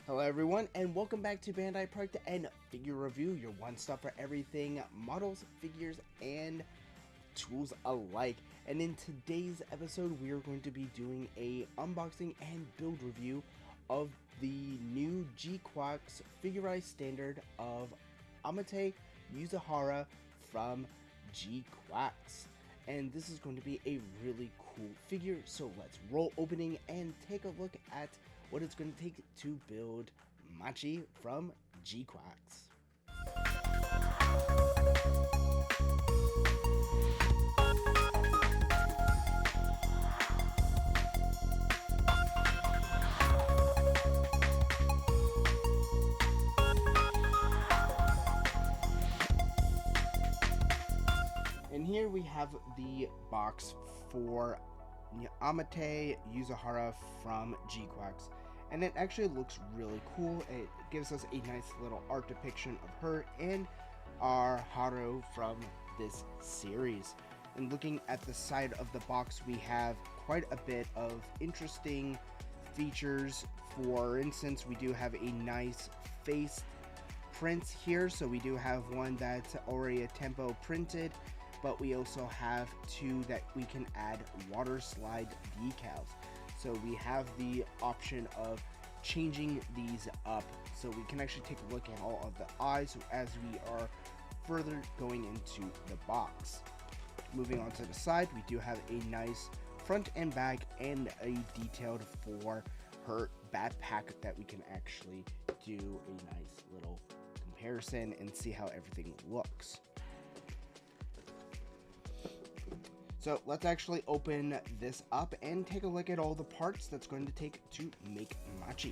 Hello everyone, and welcome back to Bandai Product and Figure Review, your one-stop for everything models, figures, and tools alike. And in today's episode, we are going to be doing a unboxing and build review of the new GQuuuuuX figurized standard of Amate Yuzuriha from GQuuuuuX. And this is going to be a really cool figure, so let's roll opening and take a look at what it's going to take to build Machu from GQuuuuuX. And here we have the box for Amate Yuzuriha from GQuuuuuX, and it actually looks really cool. It gives us a nice little art depiction of her and our Haro from this series. And looking at the side of the box, we have quite a bit of interesting features. For instance, we do have a nice face print here, so we do have one that's already a tempo printed, but we also have two that we can add water slide decals. So we have the option of changing these up, so we can actually take a look at all of the eyes as we are further going into the box. Moving on to the side, we do have a nice front and back and a detailed for her backpack that we can actually do a nice little comparison and see how everything looks. So let's actually open this up and take a look at all the parts that's going to take to make Machu.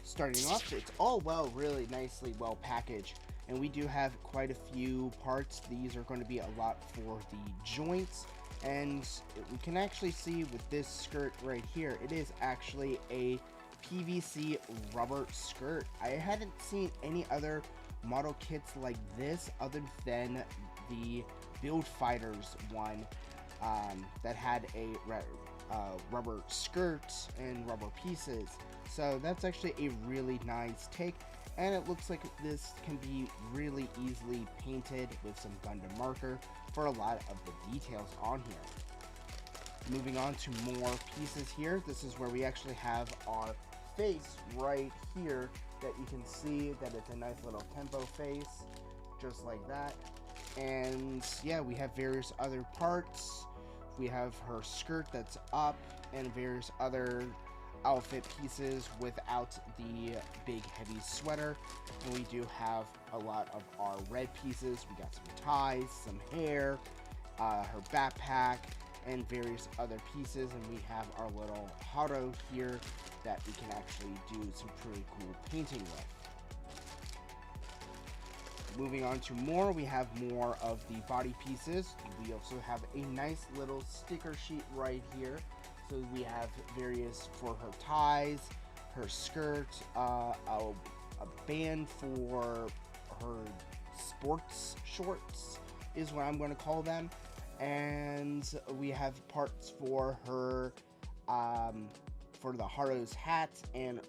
Starting off, it's all really nicely well packaged, and we do have quite a few parts. These are going to be a lot for the joints, and we can actually see with this skirt right here, it is actually a PVC rubber skirt. I hadn't seen any other model kits like this other than the Build Fighters one that had a rubber skirt and rubber pieces. So that's actually a really nice take, and it looks like this can be really easily painted with some Gundam marker for a lot of the details on here. Moving on to more pieces here, this is where we actually have our face right here that you can see that it's a nice little tempo face, just like that. And yeah, we have various other parts. We have her skirt that's up and various other outfit pieces without the big heavy sweater. And we do have a lot of our red pieces. We got some ties, some hair, her backpack, and various other pieces. And we have our little Haro here that we can actually do some pretty cool painting with. Moving on to more, we have more of the body pieces. We also have a nice little sticker sheet right here. So we have various for her ties, her skirt, a band for her sports shorts is what I'm going to call them. And we have parts for her, for the Haro's hat, and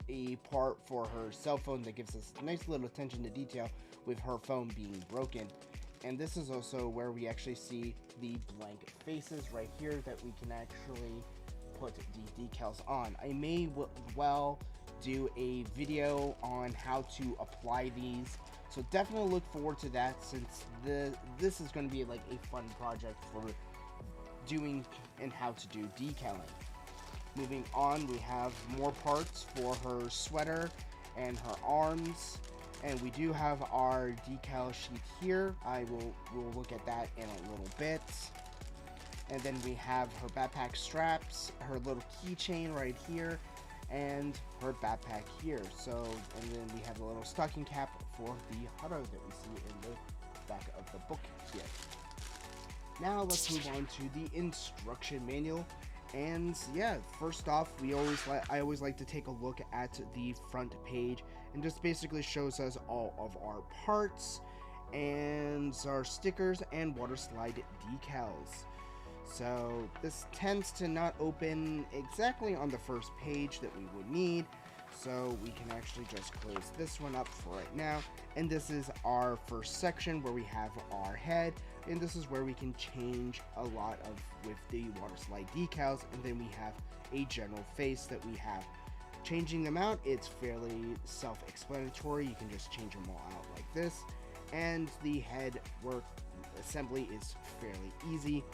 a part for her cell phone that gives us nice little attention to detail with her phone being broken. And this is also where we actually see the blank faces right here that we can actually put the decals on. I may well do a video on how to apply these, so definitely look forward to that, since this is going to be like a fun project for doing and how to do decaling. Moving on, we have more parts for her sweater and her arms, and we do have our decal sheet here. We'll look at that in a little bit. And then we have her backpack straps, her little keychain right here, and her backpack here. So, and then we have a little stocking cap for the Haro that we see in the back of the book here. Now let's move on to the instruction manual. And yeah, first off, I always like to take a look at the front page, and just basically shows us all of our parts and our stickers and water slide decals. So this tends to not open exactly on the first page that we would need. So we can actually just close this one up for right now. And this is our first section where we have our head. And this is where we can change a lot of with the water slide decals. And then we have a general face that we have. Changing them out, it's fairly self-explanatory. You can just change them all out like this. And the head work assembly is fairly easy.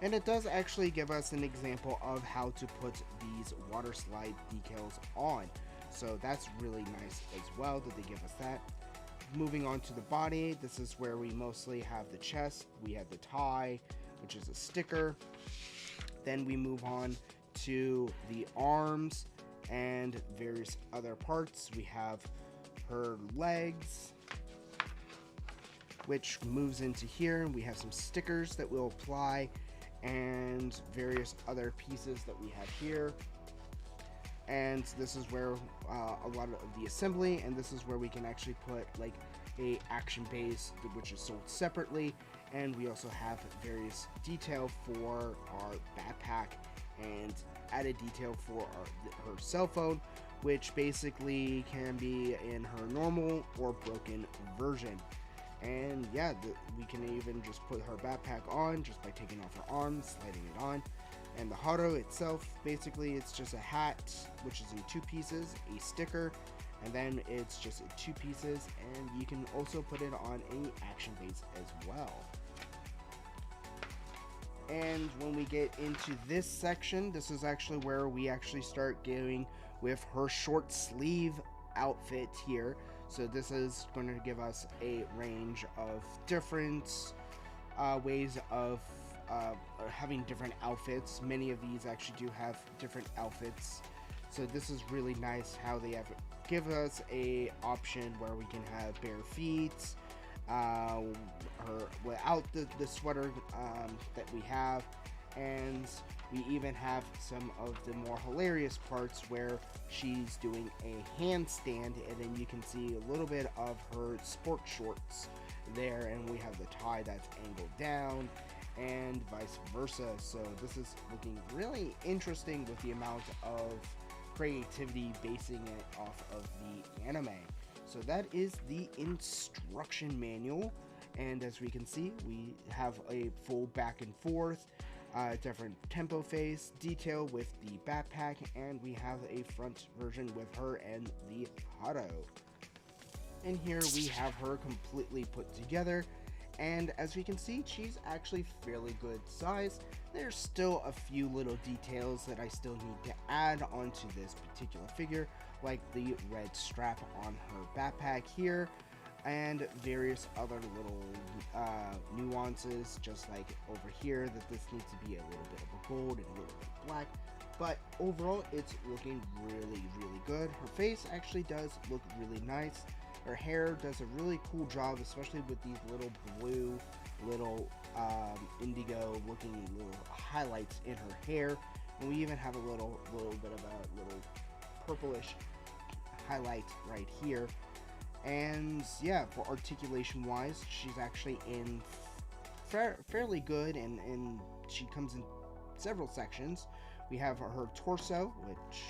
And it does actually give us an example of how to put these water slide decals on. So that's really nice as well that they give us that. Moving on to the body, this is where we mostly have the chest. We have the tie, which is a sticker. Then we move on to the arms and various other parts. We have her legs, which moves into here. We have some stickers that we'll apply and various other pieces that we have here. And this is where a lot of the assembly, and this is where we can actually put like a action base, which is sold separately. And we also have various detail for our backpack and added detail for her cell phone, which basically can be in her normal or broken version. And yeah, we can even just put her backpack on just by taking off her arms, sliding it on. And the Haro itself, basically it's just a hat, which is in 2 pieces, a sticker, and then it's just in 2 pieces, and you can also put it on any action base as well. And when we get into this section, this is actually where we actually start going with her short sleeve outfit here. So this is going to give us a range of different ways of having different outfits. Many of these actually do have different outfits. So this is really nice how they have give us a option where we can have bare feet, her without the sweater that we have, and we even have some of the more hilarious parts where she's doing a handstand, and then you can see a little bit of her sport shorts there, and we have the tie that's angled down and vice versa. So this is looking really interesting with the amount of creativity basing it off of the anime. So that is the instruction manual, and as we can see, we have a full back and forth different tempo face detail with the backpack, and we have a front version with her and the Haro. And here we have her completely put together, and as we can see, she's actually fairly good size. There's still a few little details that I still need to add onto this particular figure, like the red strap on her backpack here, and various other little nuances, just like over here, that this needs to be a little bit of a gold and a little bit of black. But overall, it's looking really good. Her face actually does look really nice. Her hair does a really cool job, especially with these little blue, little indigo looking little highlights in her hair. And we even have a little bit of a little purplish highlight right here. And yeah, for articulation wise, she's actually in fairly good, and she comes in several sections. We have her torso, which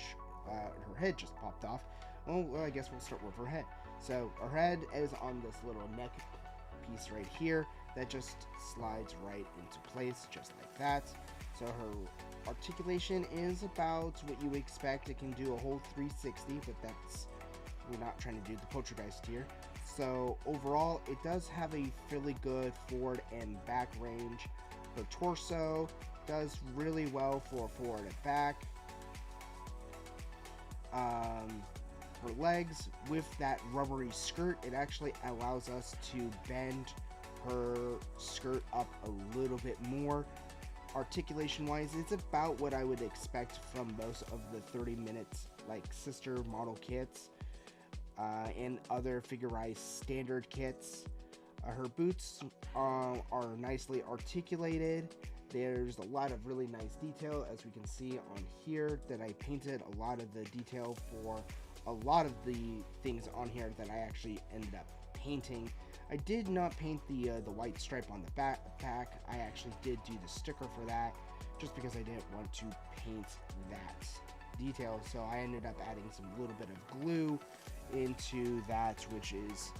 her head just popped off. Well, I guess we'll start with her head. So her head is on this little neck piece right here that just slides right into place, just like that. So her articulation is about what you expect. It can do a whole 360, but we're not trying to do the poltergeist here. So overall, it does have a fairly good forward and back range. Her torso does really well for forward and back. Her legs, with that rubbery skirt, it actually allows us to bend her skirt up a little bit more. Articulation wise, it's about what I would expect from most of the 30 minutes like sister model kits and other figurized standard kits. Her boots are nicely articulated. There's a lot of really nice detail, as we can see on here, that I painted a lot of the detail for a lot of the things on here that I actually ended up painting. I did not paint the white stripe on the backpack. I actually did do the sticker for that, just because I didn't want to paint that detail. So I ended up adding some little bit of glue into that, which is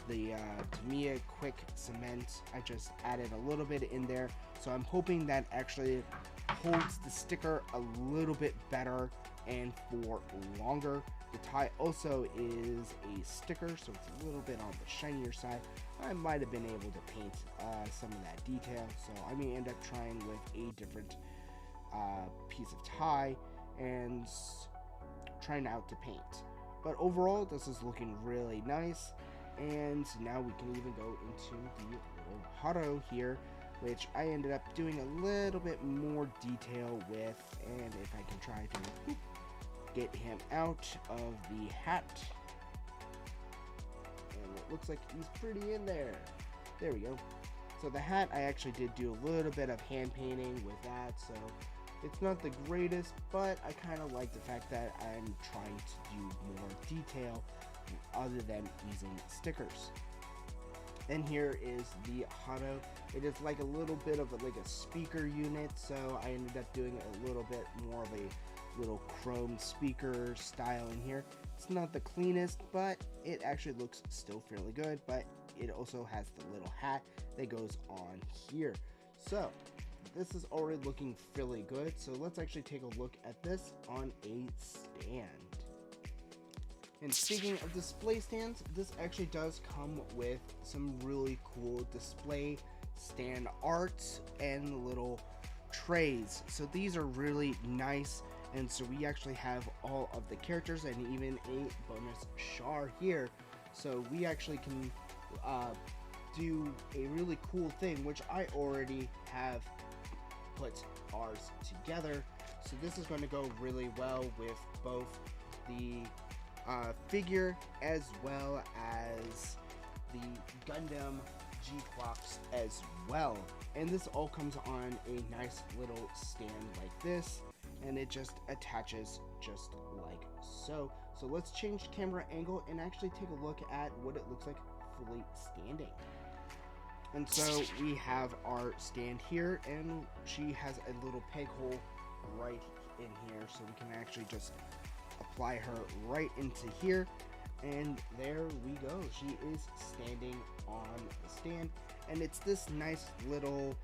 the Tamiya quick cement. I just added a little bit in there, so I'm hoping that actually holds the sticker a little bit better and for longer. The tie also is a sticker, so it's a little bit on the shinier side. I might have been able to paint some of that detail, so I may end up trying with a different piece of tie and trying out to paint. But overall, this is looking really nice, and now we can even go into the little Haro here, which I ended up doing a little bit more detail with, and if I can try to get him out of the hat, and it looks like he's pretty in there. There we go. So the hat, I actually did do a little bit of hand painting with that, so it's not the greatest, but I kind of like the fact that I'm trying to do more detail other than using stickers. And here is the Haro. It is like a little bit of like a speaker unit, so I ended up doing a little bit more of a little chrome speaker style in here. It's not the cleanest, but it actually looks still fairly good, but it also has the little hat that goes on here. So this is already looking fairly good, so let's actually take a look at this on a stand. And speaking of display stands, this actually does come with some really cool display stand art and little trays. So these are really nice, and so we actually have all of the characters and even a bonus char here. So we actually can do a really cool thing, which I already have put ours together. So this is going to go really well with both the figure as well as the Gundam GQuuuuuX as well. And this all comes on a nice little stand like this, and it just attaches just like so. So let's change camera angle and actually take a look at what it looks like fully standing. And so we have our stand here, and she has a little peg hole right in here, so we can actually just apply her right into here, and there we go. She is standing on the stand, and it's this nice little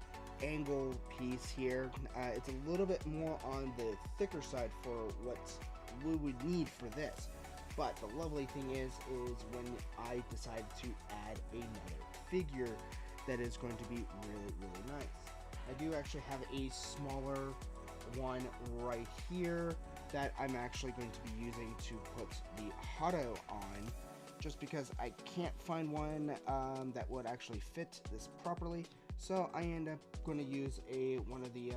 angle piece here. It's a little bit more on the thicker side for what we would need for this, but the lovely thing is when I decided to add another figure that is going to be really nice. I do actually have a smaller one right here that I'm actually going to be using to put the Haro on, just because I can't find one that would actually fit this properly. So I end up going to use one of the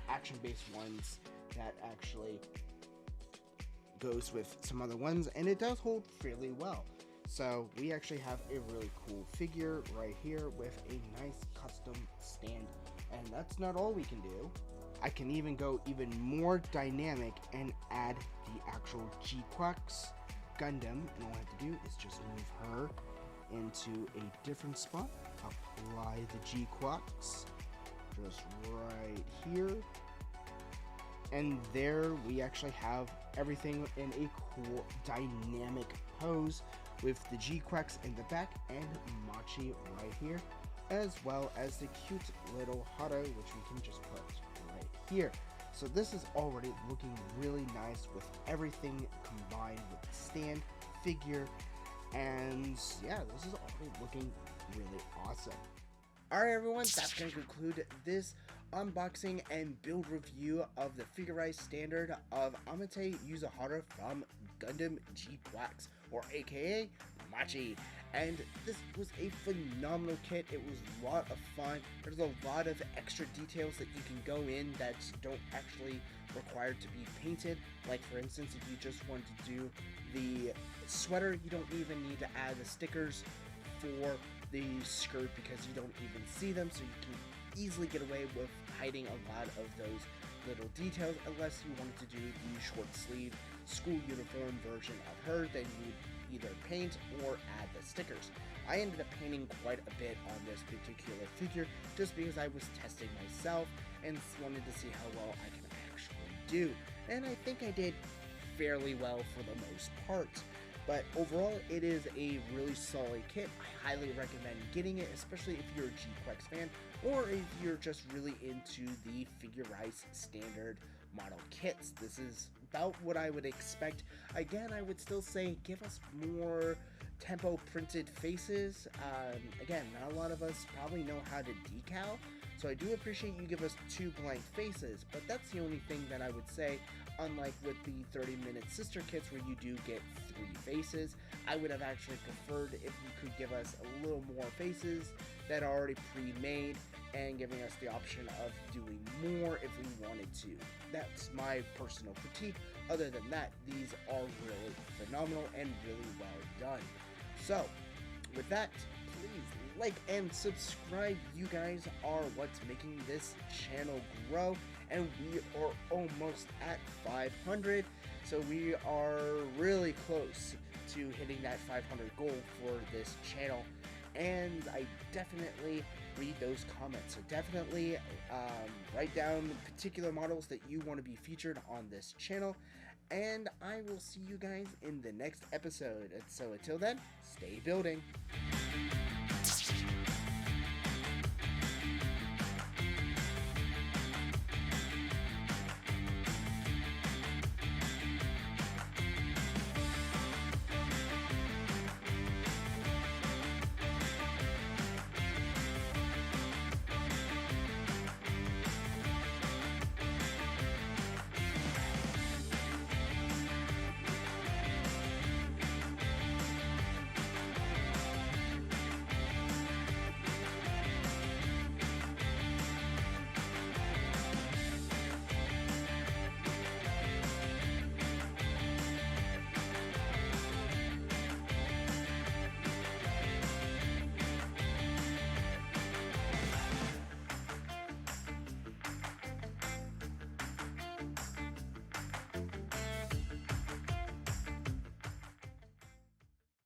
action-based ones that actually goes with some other ones, and it does hold fairly well. So we actually have a really cool figure right here with a nice custom stand, and that's not all we can do. I can even go even more dynamic and add the actual GQuuuuuX Gundam, and all I have to do is just move her into a different spot, apply the GQuuuuuX just right here, and there we actually have everything in a cool dynamic pose with the GQuuuuuX in the back and Machi right here, as well as the cute little Haro, which we can just put right here. So this is already looking really nice with everything combined with the stand, figure, and yeah, this is already looking really awesome. Alright everyone, that's going to conclude this unboxing and build review of the figurized standard of Amate Yuzuriha from Gundam GQuuuuuX, or aka Machi. And this was a phenomenal kit. It was a lot of fun. There's a lot of extra details that you can go in that don't actually require to be painted. Like for instance, if you just want to do the sweater, you don't even need to add the stickers for the skirt because you don't even see them, so you can easily get away with hiding a lot of those little details, unless you wanted to do the short sleeve school uniform version of her. Then you either paint or add the stickers. I ended up painting quite a bit on this particular figure just because I was testing myself and wanted to see how well I can actually do. and I think I did fairly well for the most part. But overall, it is a really solid kit. I highly recommend getting it, especially if you're a GQuuuuuX fan, or if you're just really into the Figurized standard model kits. This is about what I would expect. Again, I would still say give us more tempo printed faces. Again, not a lot of us probably know how to decal, so I do appreciate you give us 2 blank faces, but that's the only thing that I would say. Unlike with the 30-minute sister kits where you do get 3 faces, I would have actually preferred if you could give us a little more faces that are already pre-made and giving us the option of doing more if we wanted to. That's my personal critique. Other than that, these are really phenomenal and really well done. So, with that, please like and subscribe. You guys are what's making this channel grow, and we are almost at 500, so we are really close to hitting that 500 goal for this channel, and I definitely read those comments, so definitely write down particular models that you want to be featured on this channel, and I will see you guys in the next episode. So until then, stay building.